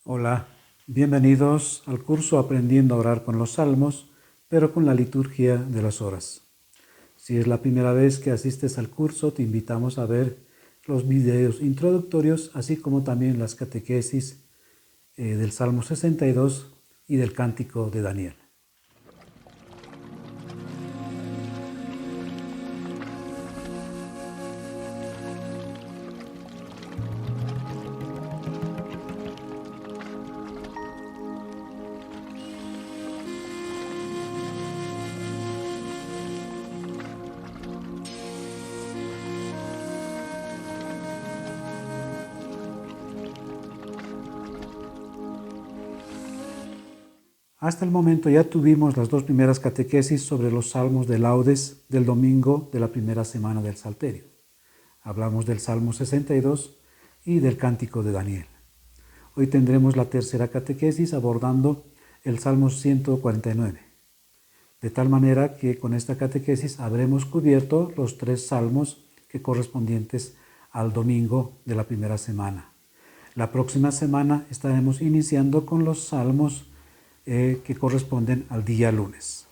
Hola, bienvenidos al curso Aprendiendo a orar con los Salmos, pero con la liturgia de las horas. Si es la primera vez que asistes al curso, te invitamos a ver los videos introductorios, así como también las catequesis del Salmo 62 y del Cántico de Daniel. Hasta el momento ya tuvimos las dos primeras catequesis sobre los salmos de laudes del domingo de la primera semana del Salterio. Hablamos del Salmo 62 y del Cántico de Daniel. Hoy tendremos la tercera catequesis abordando el Salmo 149. De tal manera que con esta catequesis habremos cubierto los tres salmos que correspondientes al domingo de la primera semana. La próxima semana estaremos iniciando con los salmos que corresponden al día lunes.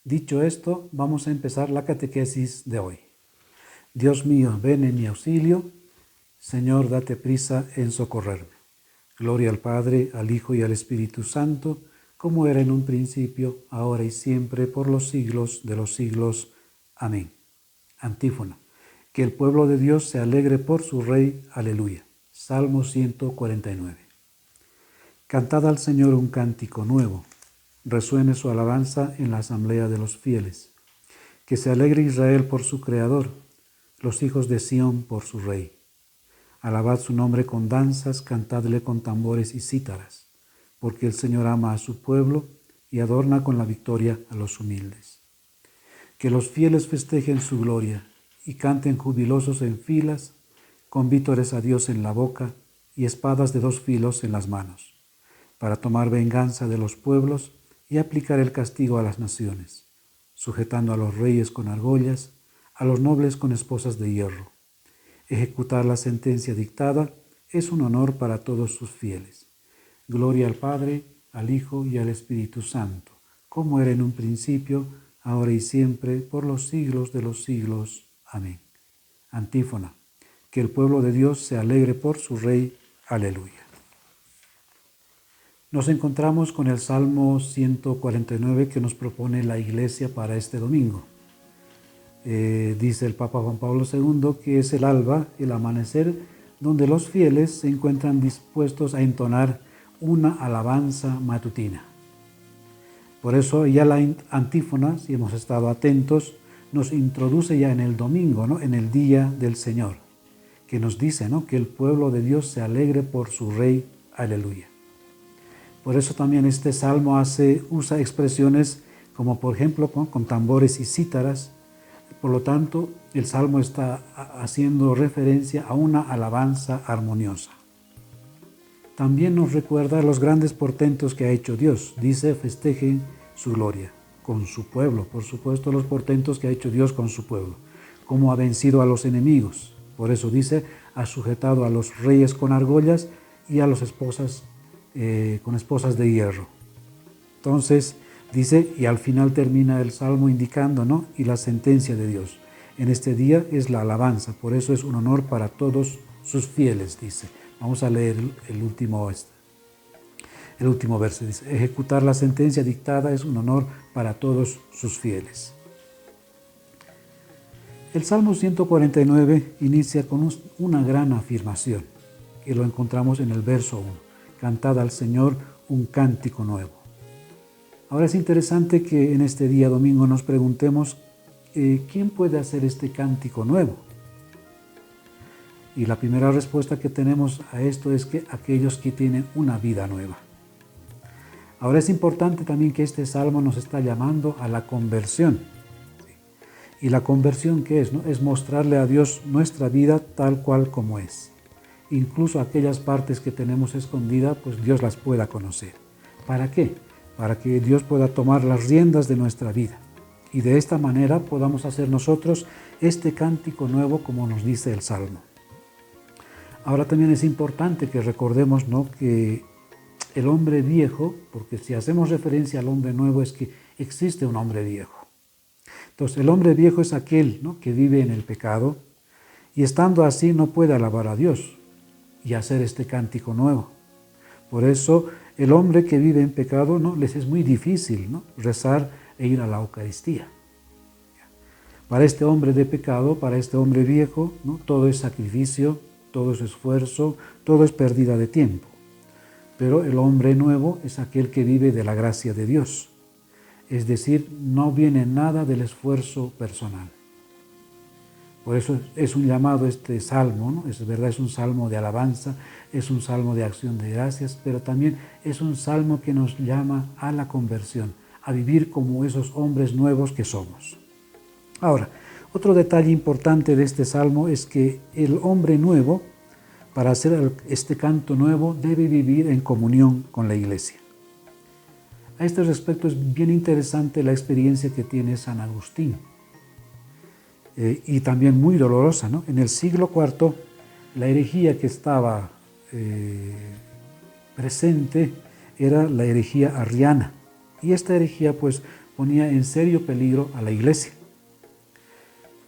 Dicho esto, vamos a empezar la catequesis de hoy. Dios mío, ven en mi auxilio. Señor, date prisa en socorrerme. Gloria al Padre, al Hijo y al Espíritu Santo, como era en un principio, ahora y siempre, por los siglos de los siglos. Amén. Antífona. Que el pueblo de Dios se alegre por su Rey. Aleluya. Salmo 149. Cantad al Señor un cántico nuevo. Resuene su alabanza en la asamblea de los fieles. Que se alegre Israel por su Creador, los hijos de Sión por su Rey. Alabad su nombre con danzas, cantadle con tambores y cítaras, porque el Señor ama a su pueblo y adorna con la victoria a los humildes. Que los fieles festejen su gloria y canten jubilosos en filas, con vítores a Dios en la boca y espadas de dos filos en las manos, para tomar venganza de los pueblos y aplicar el castigo a las naciones, sujetando a los reyes con argollas, a los nobles con esposas de hierro. Ejecutar la sentencia dictada es un honor para todos sus fieles. Gloria al Padre, al Hijo y al Espíritu Santo, como era en un principio, ahora y siempre, por los siglos de los siglos. Amén. Antífona. Que el pueblo de Dios se alegre por su Rey. Aleluya. Nos encontramos con el Salmo 149 que nos propone la Iglesia para este domingo. Dice el Papa Juan Pablo II que es el alba, el amanecer, donde los fieles se encuentran dispuestos a entonar una alabanza matutina. Por eso ya la antífona, si hemos estado atentos, nos introduce ya en el domingo, ¿no? En el día del Señor, que nos dice, ¿no?, que el pueblo de Dios se alegre por su Rey. Aleluya. Por eso también este salmo usa expresiones como por ejemplo con tambores y cítaras. Por lo tanto, el salmo está haciendo referencia a una alabanza armoniosa. También nos recuerda los grandes portentos que ha hecho Dios. Dice, festejen su gloria con su pueblo. Por supuesto, los portentos que ha hecho Dios con su pueblo. Cómo ha vencido a los enemigos. Por eso dice, ha sujetado a los reyes con argollas y a las esposas con esposas de hierro. Entonces dice, y al final termina el salmo indicando, ¿no?, y la sentencia de Dios. En este día es la alabanza, por eso es un honor para todos sus fieles, dice. Vamos a leer el último verso, dice, ejecutar la sentencia dictada es un honor para todos sus fieles. El Salmo 149 inicia con una gran afirmación, que lo encontramos en el verso 1. Cantad al Señor un cántico nuevo. Ahora es interesante que en este día domingo nos preguntemos, ¿quién puede hacer este cántico nuevo? Y la primera respuesta que tenemos a esto es que aquellos que tienen una vida nueva. Ahora es importante también que este salmo nos está llamando a la conversión. ¿Y la conversión qué es, no? Es mostrarle a Dios nuestra vida tal cual como es. Incluso aquellas partes que tenemos escondidas, pues Dios las pueda conocer. ¿Para qué? Para que Dios pueda tomar las riendas de nuestra vida. Y de esta manera podamos hacer nosotros este cántico nuevo como nos dice el Salmo. Ahora también es importante que recordemos, ¿no?, que el hombre viejo, porque si hacemos referencia al hombre nuevo es que existe un hombre viejo. Entonces el hombre viejo es aquel, ¿no?, que vive en el pecado y estando así no puede alabar a Dios y hacer este cántico nuevo. Por eso el hombre que vive en pecado, ¿no?, les es muy difícil, ¿no?, rezar e ir a la Eucaristía. Para este hombre de pecado, para este hombre viejo, ¿no?, todo es sacrificio, todo es esfuerzo, todo es pérdida de tiempo. Pero el hombre nuevo es aquel que vive de la gracia de Dios. Es decir, no viene nada del esfuerzo personal. Por eso es un llamado este salmo, ¿no? Es verdad, es un salmo de alabanza, es un salmo de acción de gracias, pero también es un salmo que nos llama a la conversión, a vivir como esos hombres nuevos que somos. Ahora, otro detalle importante de este salmo es que el hombre nuevo, para hacer este canto nuevo, debe vivir en comunión con la iglesia. A este respecto es bien interesante la experiencia que tiene San Agustín, y también muy dolorosa, ¿no? En el siglo IV, la herejía que estaba presente era la herejía arriana, y esta herejía pues ponía en serio peligro a la iglesia.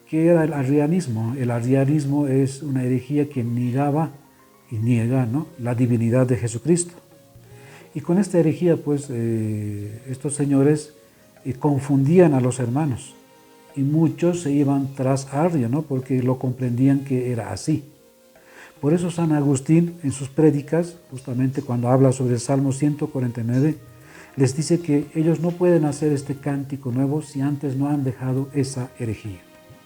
¿Qué era el arrianismo? El arrianismo es una herejía que negaba y niega, ¿no?, la divinidad de Jesucristo. Y con esta herejía, pues, estos señores confundían a los hermanos. Y muchos se iban tras Arrio, ¿no?, porque lo comprendían que era así. Por eso San Agustín, en sus prédicas, justamente cuando habla sobre el Salmo 149, les dice que ellos no pueden hacer este cántico nuevo si antes no han dejado esa herejía.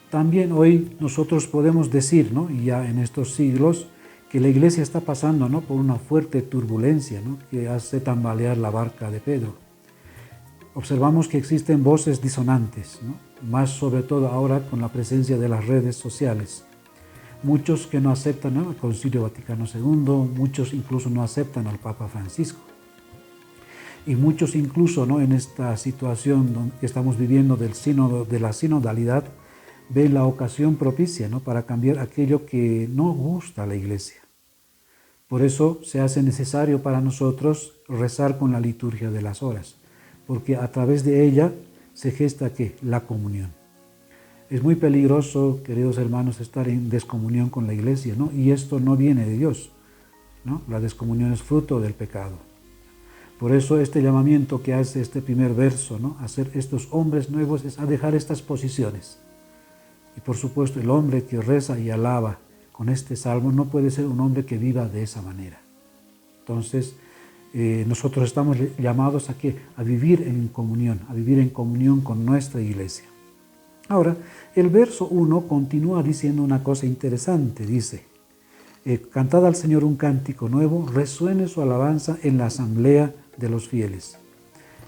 También hoy nosotros podemos decir, ¿no?, y ya en estos siglos, que la iglesia está pasando, ¿no?, por una fuerte turbulencia, ¿no?, que hace tambalear la barca de Pedro. Observamos que existen voces disonantes, ¿no?, más sobre todo ahora con la presencia de las redes sociales. Muchos que no aceptan, ¿no?, el Concilio Vaticano II, muchos incluso no aceptan al Papa Francisco. Y muchos incluso, ¿no?, en esta situación que estamos viviendo del sínodo, de la sinodalidad, ven la ocasión propicia, ¿no?, para cambiar aquello que no gusta a la iglesia. Por eso se hace necesario para nosotros rezar con la liturgia de las horas, porque a través de ella se gesta ¿qué? La comunión. Es muy peligroso, queridos hermanos, estar en descomunión con la iglesia, ¿no? Y esto no viene de Dios, ¿no? La descomunión es fruto del pecado. Por eso este llamamiento que hace este primer verso, ¿no?, a ser estos hombres nuevos, es a dejar estas posiciones. Y por supuesto el hombre que reza y alaba con este salmo no puede ser un hombre que viva de esa manera. Entonces nosotros estamos llamados a ¿qué? A vivir en comunión con nuestra iglesia. Ahora, el verso 1 continúa diciendo una cosa interesante, dice: cantad al Señor un cántico nuevo, resuene su alabanza en la asamblea de los fieles.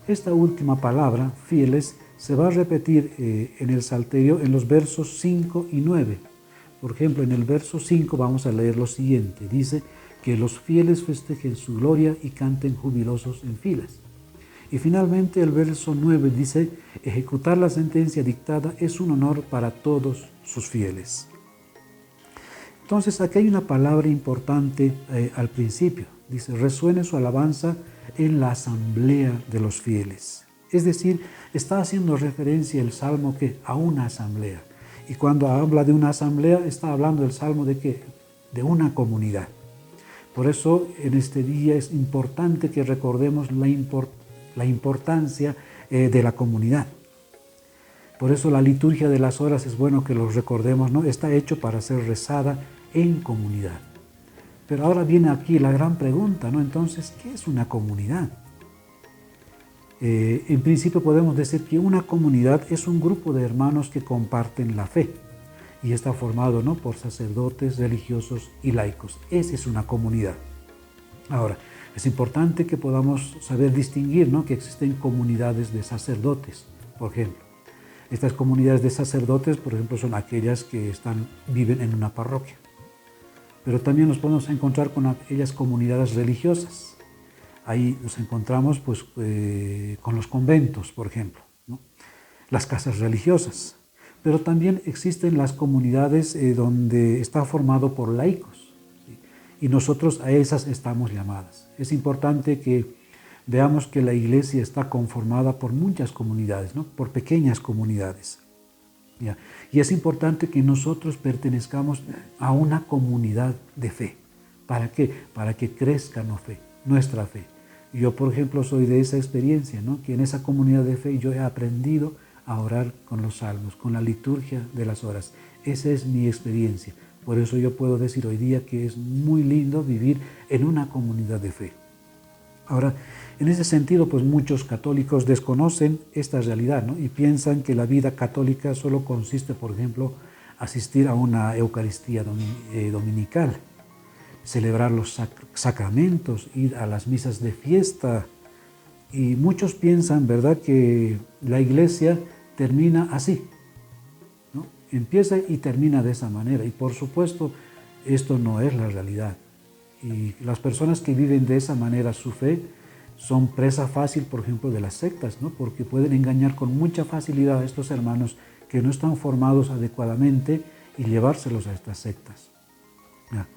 Esta última palabra, fieles, se va a repetir en el Salterio en los versos 5 y 9. Por ejemplo, en el verso 5 vamos a leer lo siguiente. Dice que los fieles festejen su gloria y canten jubilosos en filas. Y finalmente el verso 9 dice: ejecutar la sentencia dictada es un honor para todos sus fieles. Entonces aquí hay una palabra importante al principio. Dice: resuene su alabanza en la asamblea de los fieles. Es decir, está haciendo referencia el Salmo ¿qué? A una asamblea. Y cuando habla de una asamblea, está hablando el Salmo de ¿qué? De una comunidad. Por eso en este día es importante que recordemos la importancia de la comunidad. Por eso la liturgia de las horas es bueno que los recordemos, ¿no? Está hecho para ser rezada en comunidad. Pero ahora viene aquí la gran pregunta, ¿no? Entonces, ¿qué es una comunidad? En principio podemos decir que una comunidad es un grupo de hermanos que comparten la fe y está formado, ¿no?, por sacerdotes, religiosos y laicos. Esa es una comunidad. Ahora, es importante que podamos saber distinguir, ¿no?, que existen comunidades de sacerdotes, por ejemplo. Estas comunidades de sacerdotes, por ejemplo, son aquellas que viven en una parroquia. Pero también nos podemos encontrar con aquellas comunidades religiosas. Ahí nos encontramos pues, con los conventos, por ejemplo, ¿no?, las casas religiosas. Pero también existen las comunidades donde está formado por laicos, ¿sí? y nosotros a esas estamos llamadas. Es importante que veamos que la iglesia está conformada por muchas comunidades, ¿no? Por pequeñas comunidades. ¿Ya? Y es importante que nosotros pertenezcamos a una comunidad de fe. ¿Para qué? Para que crezca nuestra fe. Yo, por ejemplo, soy de esa experiencia, ¿no? Que en esa comunidad de fe yo he aprendido a orar con los salmos, con la liturgia de las horas. Esa es mi experiencia. Por eso yo puedo decir hoy día que es muy lindo vivir en una comunidad de fe. Ahora, en ese sentido, pues muchos católicos desconocen esta realidad, ¿no? Y piensan que la vida católica solo consiste, por ejemplo, asistir a una Eucaristía dominical, celebrar los sacramentos, ir a las misas de fiesta. Y muchos piensan, ¿verdad?, que la iglesia termina así, ¿no? Empieza y termina de esa manera. Y por supuesto, esto no es la realidad. Y las personas que viven de esa manera su fe son presa fácil, por ejemplo, de las sectas, ¿no? Porque pueden engañar con mucha facilidad a estos hermanos que no están formados adecuadamente y llevárselos a estas sectas. ¿Ya?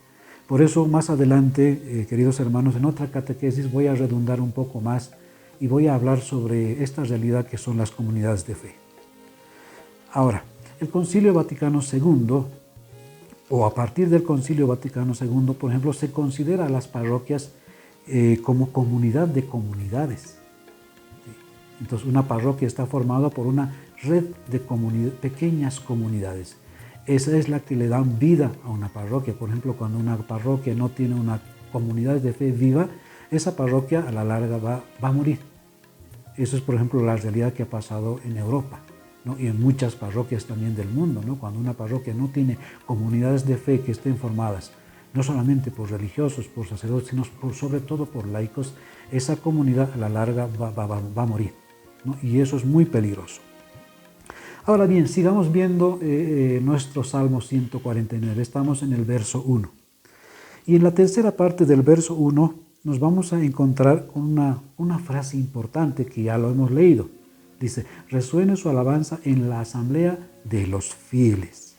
Por eso, más adelante, queridos hermanos, en otra catequesis voy a redundar un poco más y voy a hablar sobre esta realidad que son las comunidades de fe. Ahora, el Concilio Vaticano II, o a partir del Concilio Vaticano II, por ejemplo, se considera a las parroquias como comunidad de comunidades. Entonces, una parroquia está formada por una red de pequeñas comunidades. Esa es la que le dan vida a una parroquia. Por ejemplo, cuando una parroquia no tiene una comunidad de fe viva, esa parroquia a la larga va a morir. Eso es, por ejemplo, la realidad que ha pasado en Europa, ¿no? Y en muchas parroquias también del mundo, ¿no? Cuando una parroquia no tiene comunidades de fe que estén formadas, no solamente por religiosos, por sacerdotes, sino sobre todo por laicos, esa comunidad a la larga va a morir, ¿no? Y eso es muy peligroso. Ahora bien, sigamos viendo nuestro Salmo 149. Estamos en el verso 1. Y en la tercera parte del verso 1 nos vamos a encontrar con una frase importante que ya lo hemos leído. Dice, resuene su alabanza en la asamblea de los fieles.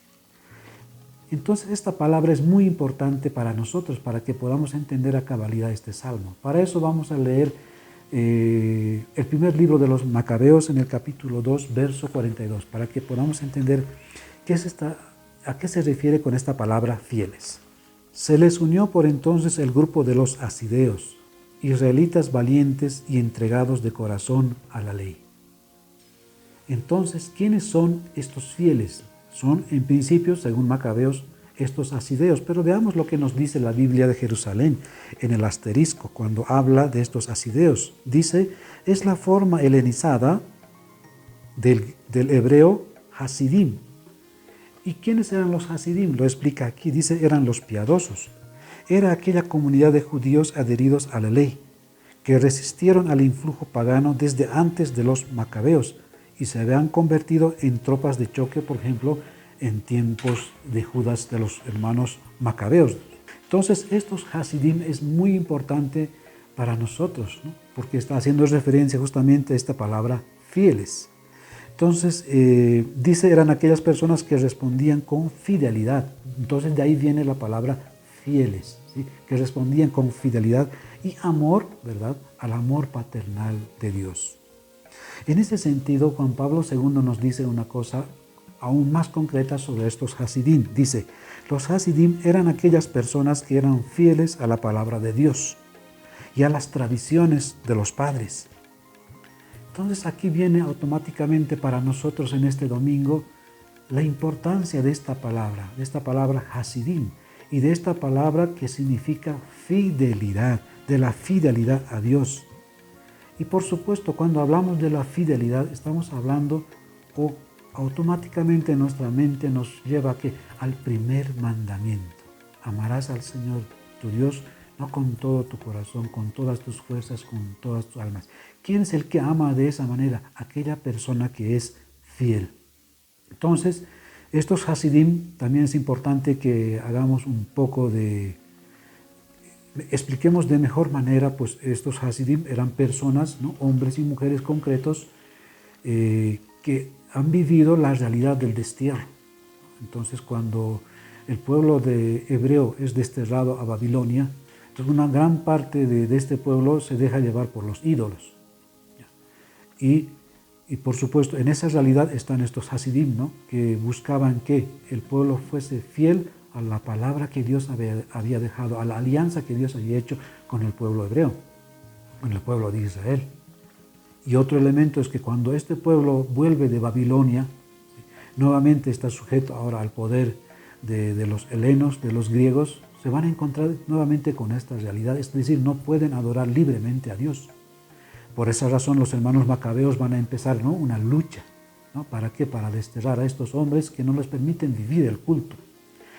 Entonces esta palabra es muy importante para nosotros, para que podamos entender a cabalidad este salmo. Para eso vamos a leer el primer libro de los Macabeos en el capítulo 2, verso 42, para que podamos entender a qué se refiere con esta palabra fieles. Se les unió por entonces el grupo de los asideos, israelitas valientes y entregados de corazón a la ley. Entonces, ¿quiénes son estos fieles? Son, en principio, según Macabeos, estos asideos. Pero veamos lo que nos dice la Biblia de Jerusalén en el asterisco, cuando habla de estos asideos. Dice, es la forma helenizada del hebreo hasidim. ¿Y quiénes eran los hasidim? Lo explica aquí, dice, eran los piadosos. Era aquella comunidad de judíos adheridos a la ley, que resistieron al influjo pagano desde antes de los macabeos y se habían convertido en tropas de choque, por ejemplo, en tiempos de Judas de los hermanos macabeos. Entonces, estos hasidim es muy importante para nosotros, ¿no? Porque está haciendo referencia justamente a esta palabra fieles. Entonces, dice, eran aquellas personas que respondían con fidelidad. Entonces, de ahí viene la palabra fieles, ¿sí? Que respondían con fidelidad y amor, ¿verdad?, al amor paternal de Dios. En ese sentido, Juan Pablo II nos dice una cosa aún más concreta sobre estos hasidim. Dice, los hasidim eran aquellas personas que eran fieles a la palabra de Dios y a las tradiciones de los padres. Entonces aquí viene automáticamente para nosotros en este domingo la importancia de esta palabra hasidim, y de esta palabra que significa fidelidad, de la fidelidad a Dios. Y por supuesto, cuando hablamos de la fidelidad, estamos hablando o automáticamente nuestra mente nos lleva al primer mandamiento. Amarás al Señor tu Dios, no con todo tu corazón, con todas tus fuerzas, con todas tus almas. ¿Quién es el que ama de esa manera? Aquella persona que es fiel. Entonces, estos hasidim también es importante que hagamos un poco expliquemos de mejor manera, pues estos hasidim eran personas, ¿no?, hombres y mujeres concretos que han vivido la realidad del destierro. Entonces, cuando el pueblo de hebreo es desterrado a Babilonia, entonces una gran parte de este pueblo se deja llevar por los ídolos. Y por supuesto, en esa realidad están estos Hasidim, ¿no? Que buscaban que el pueblo fuese fiel a la palabra que Dios había dejado, a la alianza que Dios había hecho con el pueblo hebreo, con el pueblo de Israel. Y otro elemento es que cuando este pueblo vuelve de Babilonia, nuevamente está sujeto ahora al poder de los helenos, de los griegos, se van a encontrar nuevamente con esta realidad, es decir, no pueden adorar libremente a Dios. Por esa razón los hermanos macabeos van a empezar, ¿no?, una lucha, ¿no? ¿Para qué? Para desterrar a estos hombres que no les permiten vivir el culto.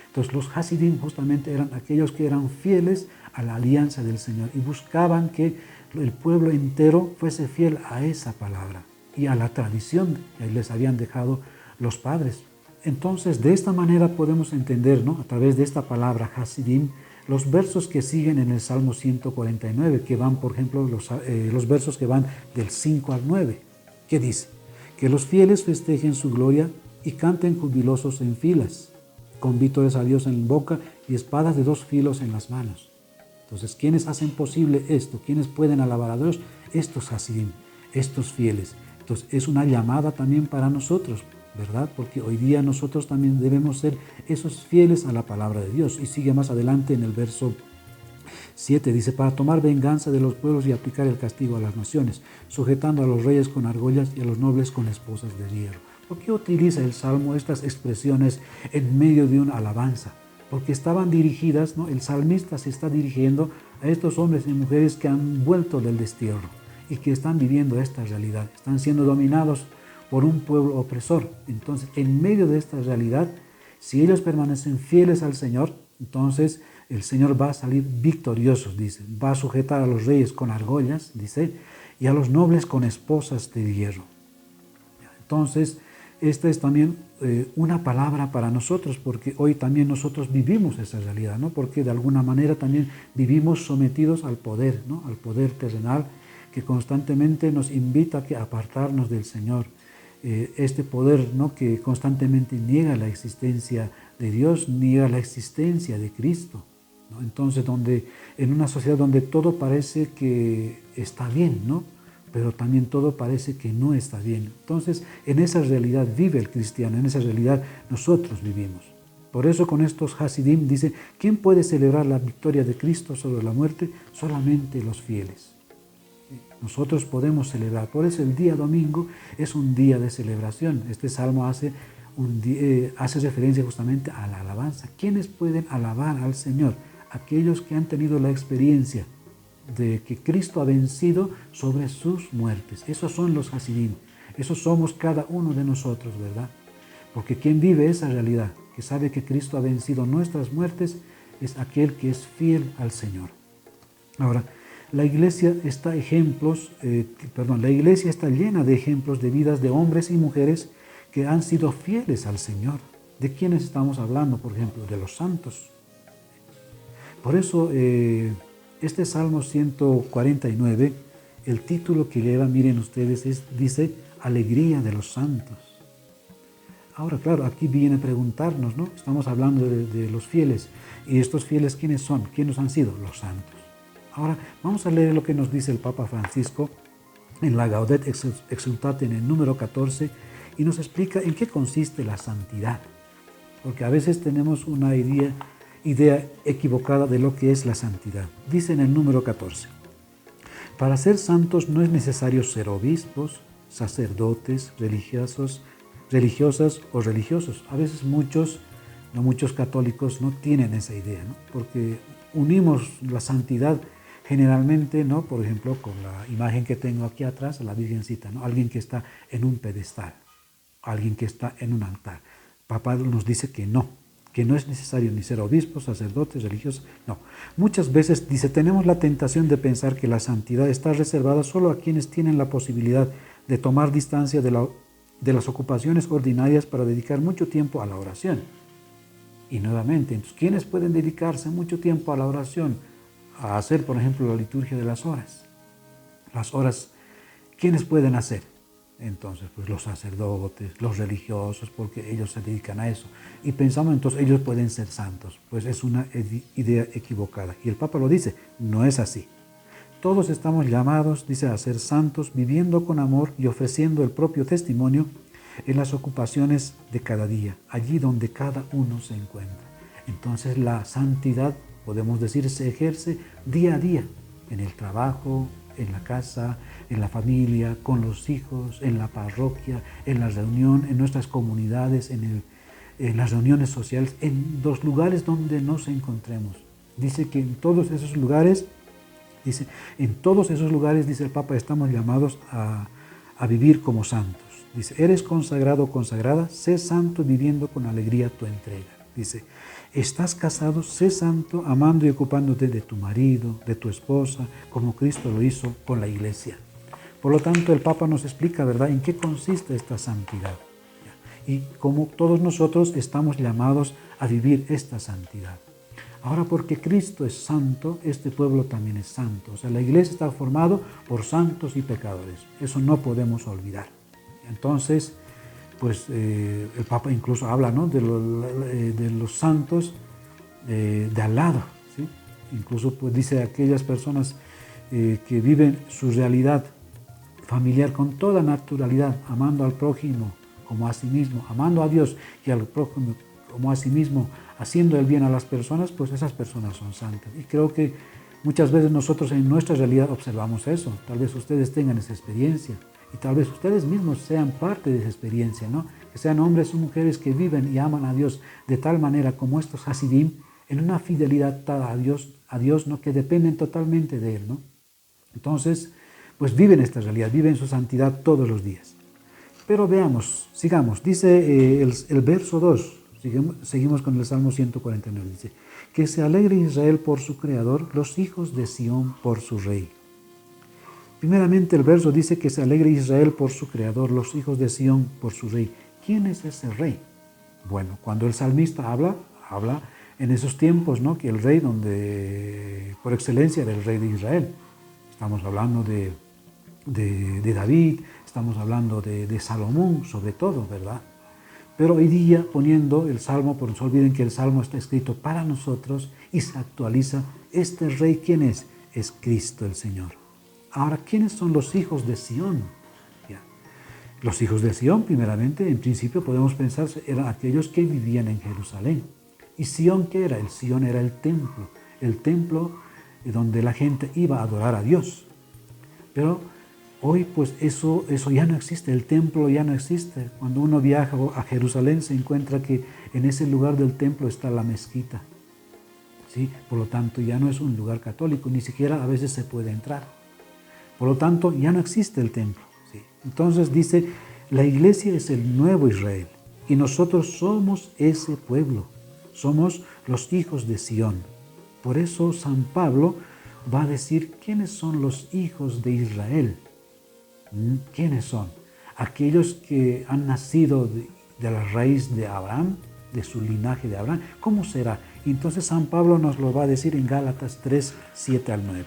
Entonces los Hasidim justamente eran aquellos que eran fieles a la alianza del Señor y buscaban que el pueblo entero fuese fiel a esa palabra y a la tradición que les habían dejado los padres. Entonces de esta manera podemos entender, ¿no?, a través de esta palabra Hasidim, los versos que siguen en el Salmo 149, que van, por ejemplo, los versos que van del 5 al 9, que dice: que los fieles festejen su gloria y canten jubilosos en filas, con vítores a Dios en boca y espadas de 2 filos en las manos. Entonces, ¿quiénes hacen posible esto? ¿Quiénes pueden alabar a Dios? Estos Hasidim, estos fieles. Entonces, es una llamada también para nosotros, ¿verdad? Porque hoy día nosotros también debemos ser esos fieles a la palabra de Dios. Y sigue más adelante en el verso 7, dice: para tomar venganza de los pueblos y aplicar el castigo a las naciones, sujetando a los reyes con argollas y a los nobles con esposas de hierro. ¿Por qué utiliza el Salmo estas expresiones en medio de una alabanza? Porque estaban dirigidas, ¿no? El salmista se está dirigiendo a estos hombres y mujeres que han vuelto del destierro y que están viviendo esta realidad, están siendo dominados por un pueblo opresor. Entonces, en medio de esta realidad, si ellos permanecen fieles al Señor, entonces el Señor va a salir victorioso, dice. Va a sujetar a los reyes con argollas, dice, y a los nobles con esposas de hierro. Entonces, esta es también una palabra para nosotros, porque hoy también nosotros vivimos esa realidad, ¿no? Porque de alguna manera también vivimos sometidos al poder, ¿no? Al poder terrenal que constantemente nos invita a apartarnos del Señor. Este poder, ¿no?, que constantemente niega la existencia de Dios, niega la existencia de Cristo, ¿no? Entonces, en una sociedad donde todo parece que está bien, ¿no?, pero también todo parece que no está bien. Entonces, en esa realidad vive el cristiano, en esa realidad nosotros vivimos. Por eso con estos Hasidim dice: ¿quién puede celebrar la victoria de Cristo sobre la muerte? Solamente los fieles. Nosotros podemos celebrar. Por eso el día domingo es un día de celebración. Este salmo hace referencia justamente a la alabanza. ¿Quiénes pueden alabar al Señor? Aquellos que han tenido la experiencia de que Cristo ha vencido sobre sus muertes. Esos son los Hasidim. Esos somos cada uno de nosotros, ¿verdad? Porque quien vive esa realidad, que sabe que Cristo ha vencido nuestras muertes, es aquel que es fiel al Señor. Ahora, la iglesia está llena de ejemplos de vidas de hombres y mujeres que han sido fieles al Señor. ¿De quiénes estamos hablando? Por ejemplo, de los santos. Por eso, este Salmo 149, el título que lleva, miren ustedes, dice: Alegría de los santos. Ahora, claro, aquí viene a preguntarnos, ¿no? Estamos hablando de los fieles. ¿Y estos fieles quiénes son? ¿Quiénes han sido? Los santos. Ahora, vamos a leer lo que nos dice el Papa Francisco en la Gaudet Exsultate en el número 14 y nos explica en qué consiste la santidad. Porque a veces tenemos una idea equivocada de lo que es la santidad. Dice en el número 14: para ser santos no es necesario ser obispos, sacerdotes, religiosas o religiosos. A veces muchos católicos no tienen esa idea, ¿no? Porque unimos la santidad generalmente, ¿no?, por ejemplo, con la imagen que tengo aquí atrás, la Virgencita, ¿no? Alguien que está en un pedestal, alguien que está en un altar. Papá nos dice que no es necesario ni ser obispos, sacerdotes, religiosos, no. Muchas veces, dice, tenemos la tentación de pensar que la santidad está reservada solo a quienes tienen la posibilidad de tomar distancia de las ocupaciones ordinarias para dedicar mucho tiempo a la oración. Y nuevamente, entonces, ¿quiénes pueden dedicarse mucho tiempo a la oración? A hacer, por ejemplo, la liturgia de las horas. Las horas, ¿quiénes pueden hacer? Entonces, pues los sacerdotes, los religiosos, porque ellos se dedican a eso. Y pensamos entonces, ellos pueden ser santos. Pues es una idea equivocada. Y el Papa lo dice, no es así. Todos estamos llamados, dice, a ser santos, viviendo con amor y ofreciendo el propio testimonio en las ocupaciones de cada día, allí donde cada uno se encuentra. Entonces la santidad, podemos decir, se ejerce día a día, en el trabajo, en la casa, en la familia, con los hijos, en la parroquia, en la reunión, en nuestras comunidades, en las reuniones sociales, en los lugares donde nos encontremos. Dice que en todos esos lugares, dice el Papa, estamos llamados a vivir como santos. Dice, eres consagrado o consagrada, sé santo viviendo con alegría tu entrega. Dice, estás casado, sé santo amando y ocupándote de tu marido, de tu esposa, como Cristo lo hizo con la iglesia. Por lo tanto, el Papa nos explica, ¿verdad?, en qué consiste esta santidad. Y cómo todos nosotros estamos llamados a vivir esta santidad. Ahora, porque Cristo es santo, este pueblo también es santo. O sea, la iglesia está formada por santos y pecadores. Eso no podemos olvidar. Entonces, pues el Papa incluso habla, ¿no?, de los santos de al lado, ¿sí? Incluso pues dice aquellas personas que viven su realidad familiar con toda naturalidad, amando al prójimo como a sí mismo, amando a Dios y al prójimo como a sí mismo, haciendo el bien a las personas, pues esas personas son santas. Y creo que muchas veces nosotros en nuestra realidad observamos eso. Tal vez ustedes tengan esa experiencia y tal vez ustedes mismos sean parte de esa experiencia, ¿no? Que sean hombres o mujeres que viven y aman a Dios de tal manera como estos Hasidim, en una fidelidad tal a Dios, ¿no?, que dependen totalmente de Él, ¿no? Entonces, pues viven esta realidad, viven su santidad todos los días. Pero veamos, sigamos. Dice el verso 2, seguimos con el Salmo 149, dice, que se alegre Israel por su Creador, los hijos de Sión por su Rey. Primeramente el verso dice que se alegre Israel por su Creador, los hijos de Sión por su Rey. ¿Quién es ese Rey? Bueno, cuando el salmista habla en esos tiempos, ¿no?, que el Rey donde por excelencia era el Rey de Israel. Estamos hablando de David, estamos hablando de Salomón, sobre todo, ¿verdad? Pero hoy día, poniendo el Salmo, por no se olviden que el Salmo está escrito para nosotros y se actualiza, este Rey, ¿quién es? Es Cristo el Señor. Ahora, ¿quiénes son los hijos de Sión? Ya. Los hijos de Sión, primeramente, en principio podemos pensar, eran aquellos que vivían en Jerusalén. ¿Y Sión qué era? El Sión era el templo donde la gente iba a adorar a Dios. Pero hoy pues eso ya no existe, el templo ya no existe. Cuando uno viaja a Jerusalén se encuentra que en ese lugar del templo está la mezquita, ¿sí? Por lo tanto ya no es un lugar católico, ni siquiera a veces se puede entrar. Por lo tanto ya no existe el templo, ¿sí? Entonces dice, la iglesia es el nuevo Israel y nosotros somos ese pueblo, somos los hijos de Sión. Por eso San Pablo va a decir quiénes son los hijos de Israel. ¿Quiénes son? Aquellos que han nacido de la raíz de Abraham, de su linaje de Abraham. ¿Cómo será? Entonces San Pablo nos lo va a decir en Gálatas 3, 7 al 9.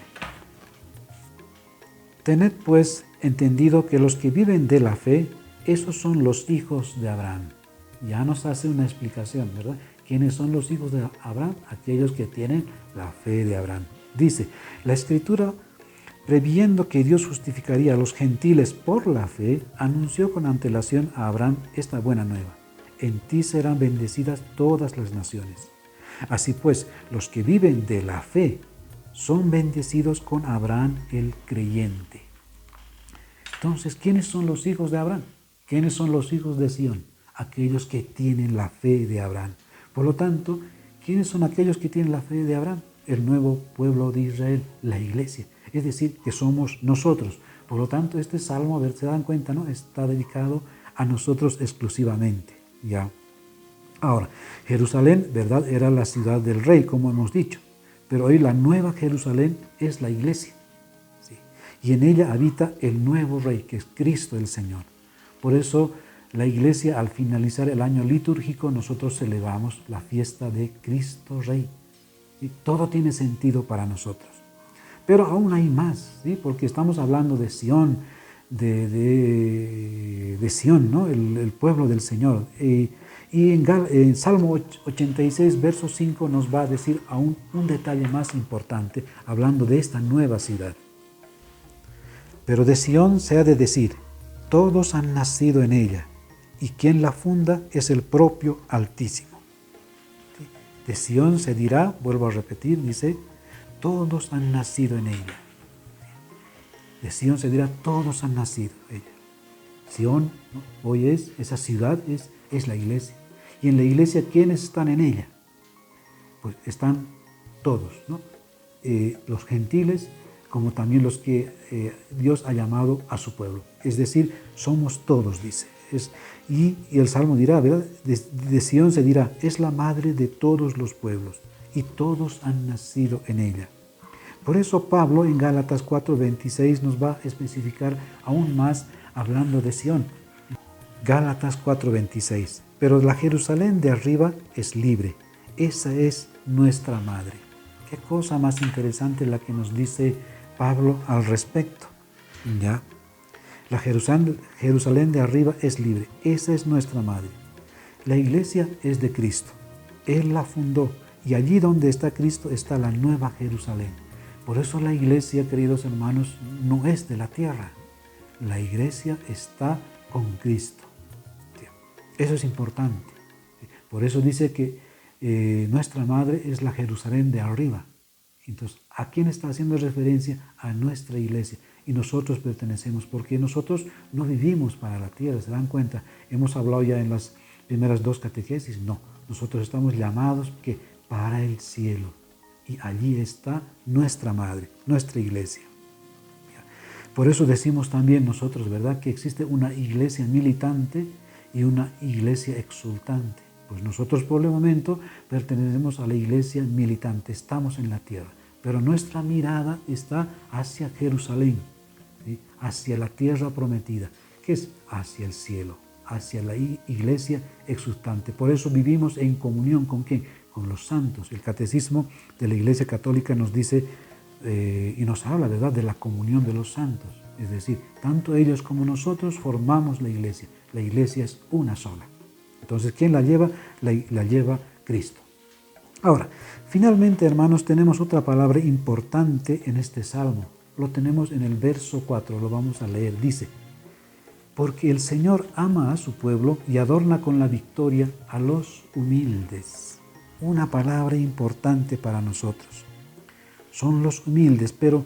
Tened pues entendido que los que viven de la fe, esos son los hijos de Abraham. Ya nos hace una explicación, ¿verdad? ¿Quiénes son los hijos de Abraham? Aquellos que tienen la fe de Abraham. Dice, la Escritura, previendo que Dios justificaría a los gentiles por la fe, anunció con antelación a Abraham esta buena nueva. En ti serán bendecidas todas las naciones. Así pues, los que viven de la fe son bendecidos con Abraham el creyente. Entonces, ¿quiénes son los hijos de Abraham? ¿Quiénes son los hijos de Sión? Aquellos que tienen la fe de Abraham. Por lo tanto, ¿quiénes son aquellos que tienen la fe de Abraham? El nuevo pueblo de Israel, la iglesia. Es decir, que somos nosotros. Por lo tanto, este salmo, a ver, se dan cuenta, ¿no?, está dedicado a nosotros exclusivamente. ¿Ya? Ahora, Jerusalén, ¿verdad?, era la ciudad del rey, como hemos dicho. Pero hoy la nueva Jerusalén es la iglesia. ¿Sí? Y en ella habita el nuevo rey, que es Cristo el Señor. Por eso, la iglesia, al finalizar el año litúrgico, nosotros celebramos la fiesta de Cristo Rey. Y todo tiene sentido para nosotros. Pero aún hay más, ¿sí? Porque estamos hablando de Sión, de Sión, ¿no? El pueblo del Señor. Y en Salmo 86, verso 5, nos va a decir aún un detalle más importante, hablando de esta nueva ciudad. Pero de Sión se ha de decir, todos han nacido en ella, y quien la funda es el propio Altísimo. De Sión se dirá, vuelvo a repetir, dice, todos han nacido en ella. De Sión se dirá, todos han nacido en ella. Sión, ¿no? Hoy esa ciudad es la iglesia. Y en la iglesia, ¿quiénes están en ella? Pues están todos, ¿no? Los gentiles, como también los que Dios ha llamado a su pueblo. Es decir, somos todos, dice. Y el Salmo dirá, ¿verdad? De Sión se dirá, es la madre de todos los pueblos, y todos han nacido en ella. Por eso Pablo en Gálatas 4:26 nos va a especificar aún más hablando de Sión. Gálatas 4:26, pero la Jerusalén de arriba es libre, esa es nuestra madre. Qué cosa más interesante la que nos dice Pablo al respecto. ¿Ya? La Jerusalén de arriba es libre, esa es nuestra madre. La iglesia es de Cristo, Él la fundó, y allí donde está Cristo está la nueva Jerusalén. Por eso la iglesia, queridos hermanos, no es de la tierra. La iglesia está con Cristo. Eso es importante. Por eso dice que nuestra madre es la Jerusalén de arriba. Entonces, ¿a quién está haciendo referencia? A nuestra iglesia. Y nosotros pertenecemos, porque nosotros no vivimos para la tierra, ¿se dan cuenta? Hemos hablado ya en las primeras dos catequesis. No, nosotros estamos llamados que para el cielo. Y allí está nuestra madre, nuestra iglesia. Por eso decimos también nosotros, ¿verdad?, que existe una iglesia militante y una iglesia exultante. Pues nosotros por el momento pertenecemos a la iglesia militante, estamos en la tierra, pero nuestra mirada está hacia Jerusalén, ¿sí?, hacia la tierra prometida, que es hacia el cielo, hacia la iglesia exultante. Por eso vivimos en comunión ¿con quién? Con los santos. El catecismo de la Iglesia Católica nos dice y nos habla, ¿verdad?, de la comunión de los santos. Es decir, tanto ellos como nosotros formamos la iglesia. La iglesia es una sola. Entonces, ¿quién la lleva? La lleva Cristo. Ahora, finalmente, hermanos, tenemos otra palabra importante en este salmo. Lo tenemos en el verso 4, lo vamos a leer. Dice, porque el Señor ama a su pueblo y adorna con la victoria a los humildes. Una palabra importante para nosotros. Son los humildes, pero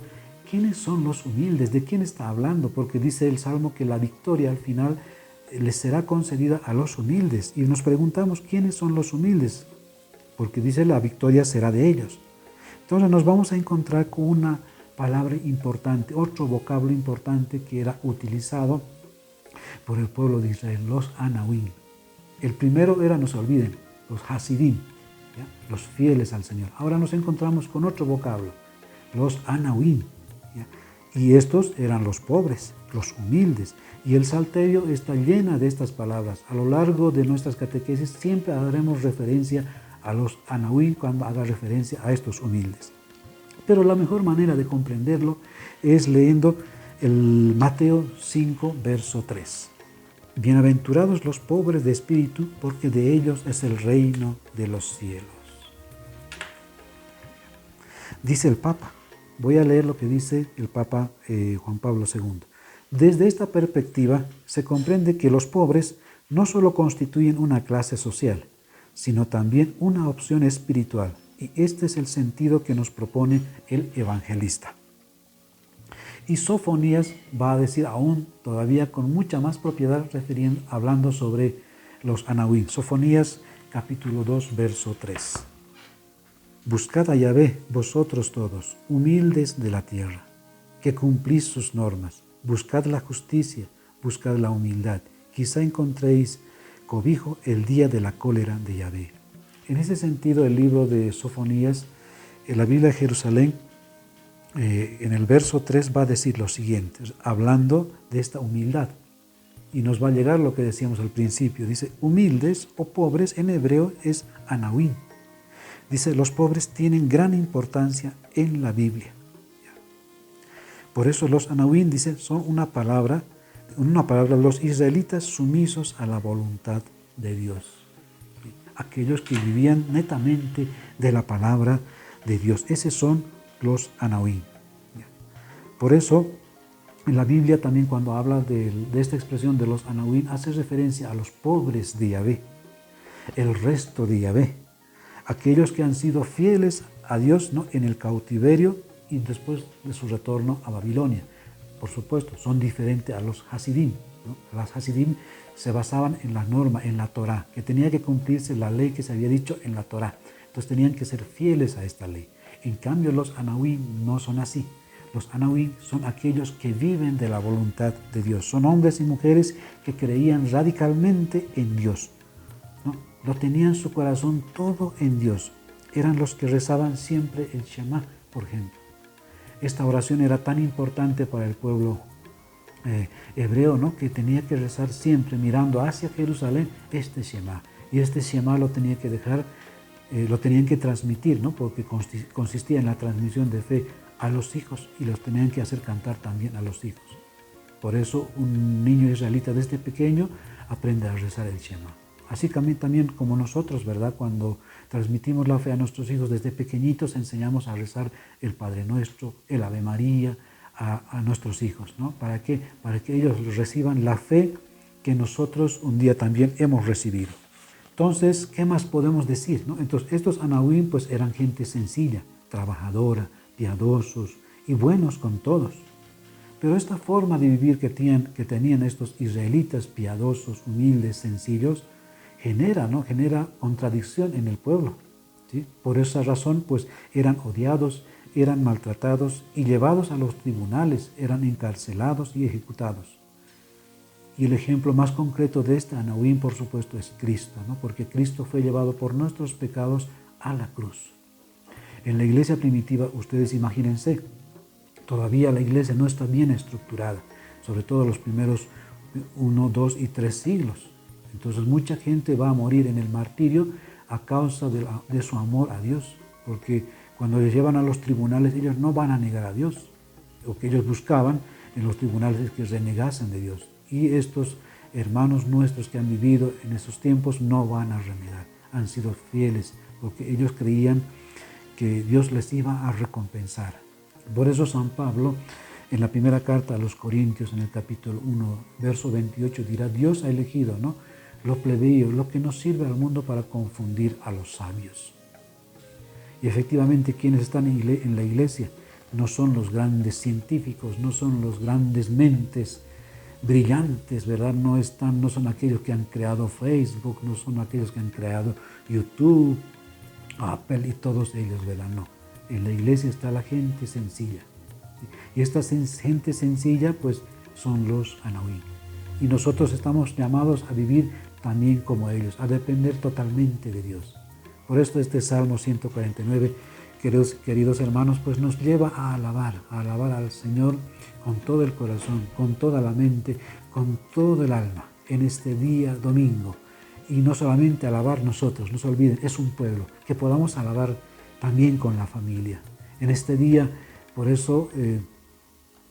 ¿quiénes son los humildes? ¿De quién está hablando? Porque dice el Salmo que la victoria al final les será concedida a los humildes. Y nos preguntamos, ¿quiénes son los humildes? Porque dice la victoria será de ellos. Entonces nos vamos a encontrar con una palabra importante, otro vocablo importante que era utilizado por el pueblo de Israel, los Anahuim. El primero era, no se olviden, los Hasidim, ¿ya?, los fieles al Señor. Ahora nos encontramos con otro vocablo, los Anahuim, ¿ya?, y estos eran los pobres, los humildes. Y el Salterio está llena de estas palabras. A lo largo de nuestras catequesis siempre haremos referencia a los Anahuim cuando haga referencia a estos humildes. Pero la mejor manera de comprenderlo es leyendo el Mateo 5, verso 3. Bienaventurados los pobres de espíritu, porque de ellos es el reino de los cielos. Dice el Papa, voy a leer lo que dice el Papa Juan Pablo II. Desde esta perspectiva se comprende que los pobres no solo constituyen una clase social, sino también una opción espiritual, y este es el sentido que nos propone el evangelista. Y Sofonías va a decir aún todavía con mucha más propiedad hablando sobre los Anahuim. Sofonías capítulo 2, verso 3. Buscad a Yahvé, vosotros todos, humildes de la tierra, que cumplís sus normas. Buscad la justicia, buscad la humildad. Quizá encontréis cobijo el día de la cólera de Yahvé. En ese sentido, el libro de Sofonías, en la Biblia de Jerusalén, en el verso 3 va a decir lo siguiente, hablando de esta humildad. Y nos va a llegar lo que decíamos al principio. Dice, humildes o pobres en hebreo es Anahuim. Dice, los pobres tienen gran importancia en la Biblia. Por eso los Anahuim, dice, son una palabra, los israelitas sumisos a la voluntad de Dios. Aquellos que vivían netamente de la palabra de Dios. Esos son los Anahuim. Por eso, en la Biblia también cuando habla de esta expresión de los Anahuim, hace referencia a los pobres de Yahvé, el resto de Yahvé, aquellos que han sido fieles a Dios, ¿no?, en el cautiverio y después de su retorno a Babilonia. Por supuesto, son diferentes a los Hasidim, ¿no? Los Hasidim se basaban en la norma, en la Torá, que tenía que cumplirse la ley que se había dicho en la Torá. Entonces tenían que ser fieles a esta ley. En cambio, los Anahuim no son así. Los Anahuim son aquellos que viven de la voluntad de Dios. Son hombres y mujeres que creían radicalmente en Dios, ¿no? Lo tenían su corazón todo en Dios. Eran los que rezaban siempre el Shema, por ejemplo. Esta oración era tan importante para el pueblo hebreo, ¿no?, que tenía que rezar siempre mirando hacia Jerusalén este Shema. Y este Shema lo tenía que dejar, lo tenían que transmitir, ¿no?, porque consistía en la transmisión de fe a los hijos y los tenían que hacer cantar también a los hijos. Por eso un niño israelita desde pequeño aprende a rezar el Shema. Así también como nosotros, ¿verdad? Cuando transmitimos la fe a nuestros hijos desde pequeñitos, enseñamos a rezar el Padre Nuestro, el Ave María a nuestros hijos, ¿no? ¿Para qué? Para que ellos reciban la fe que nosotros un día también hemos recibido. Entonces, ¿qué más podemos decir, no? Entonces, estos Anahuim pues eran gente sencilla, trabajadora, piadosos y buenos con todos. Pero esta forma de vivir que tenían estos israelitas piadosos, humildes, sencillos, genera contradicción en el pueblo, ¿sí? Por esa razón, pues, eran odiados, eran maltratados y llevados a los tribunales, eran encarcelados y ejecutados. Y el ejemplo más concreto de este Anahuim, por supuesto, es Cristo, ¿no? Porque Cristo fue llevado por nuestros pecados a la cruz. En la iglesia primitiva, ustedes imagínense, todavía la iglesia no está bien estructurada, sobre todo los primeros 1, 2 y 3 siglos. Entonces mucha gente va a morir en el martirio a causa de su amor a Dios, porque cuando les llevan a los tribunales ellos no van a negar a Dios. Lo que ellos buscaban en los tribunales es que renegasen de Dios. Y estos hermanos nuestros que han vivido en esos tiempos no van a renegar, han sido fieles, porque ellos creían que Dios les iba a recompensar. Por eso San Pablo, en la primera carta a los Corintios, en el capítulo 1, verso 28, dirá: Dios ha elegido, ¿no?, lo plebeyo, lo que nos sirve al mundo para confundir a los sabios. Y efectivamente, quienes están en la iglesia no son los grandes científicos, no son los grandes mentes brillantes, ¿verdad? No son aquellos que han creado Facebook, no son aquellos que han creado YouTube, Apple y todos ellos, ¿verdad? No. En la iglesia está la gente sencilla. Y esta gente sencilla, pues, son los Anahuim. Y nosotros estamos llamados a vivir también como ellos, a depender totalmente de Dios. Por esto este Salmo 149, queridos hermanos, pues nos lleva a alabar al Señor con todo el corazón, con toda la mente, con todo el alma, en este día domingo. Y no solamente alabar nosotros, no se olviden, es un pueblo, que podamos alabar también con la familia. En este día, por eso,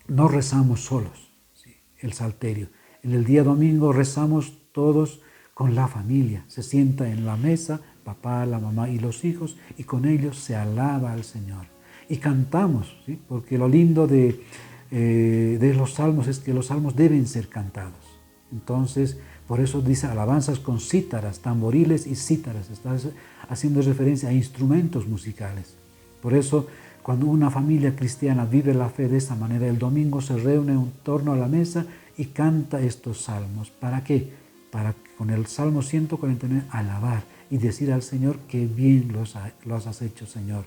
no rezamos solos, ¿sí?, el salterio. En el día domingo rezamos todos con la familia. Se sienta en la mesa papá, la mamá y los hijos, y con ellos se alaba al Señor. Y cantamos, ¿sí?, porque lo lindo de los salmos es que los salmos deben ser cantados. Entonces, por eso dice alabanzas con cítaras, tamboriles y cítaras. Está haciendo referencia a instrumentos musicales. Por eso, cuando una familia cristiana vive la fe de esta manera, el domingo se reúne en torno a la mesa y canta estos salmos. ¿Para qué? Para con el Salmo 149 alabar y decir al Señor que bien los has hecho, Señor.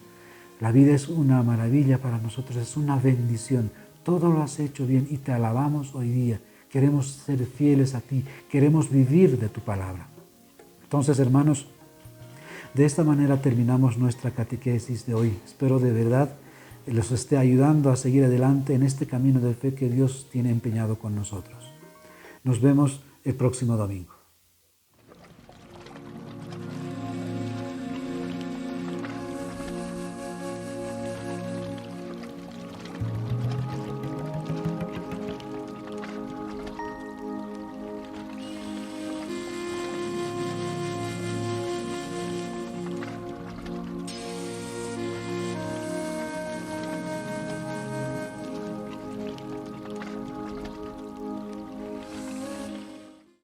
La vida es una maravilla para nosotros, es una bendición. Todo lo has hecho bien y te alabamos hoy día. Queremos ser fieles a ti, queremos vivir de tu palabra. Entonces, hermanos, de esta manera terminamos nuestra catequesis de hoy. Espero de verdad los esté ayudando a seguir adelante en este camino de fe que Dios tiene empeñado con nosotros. Nos vemos el próximo domingo.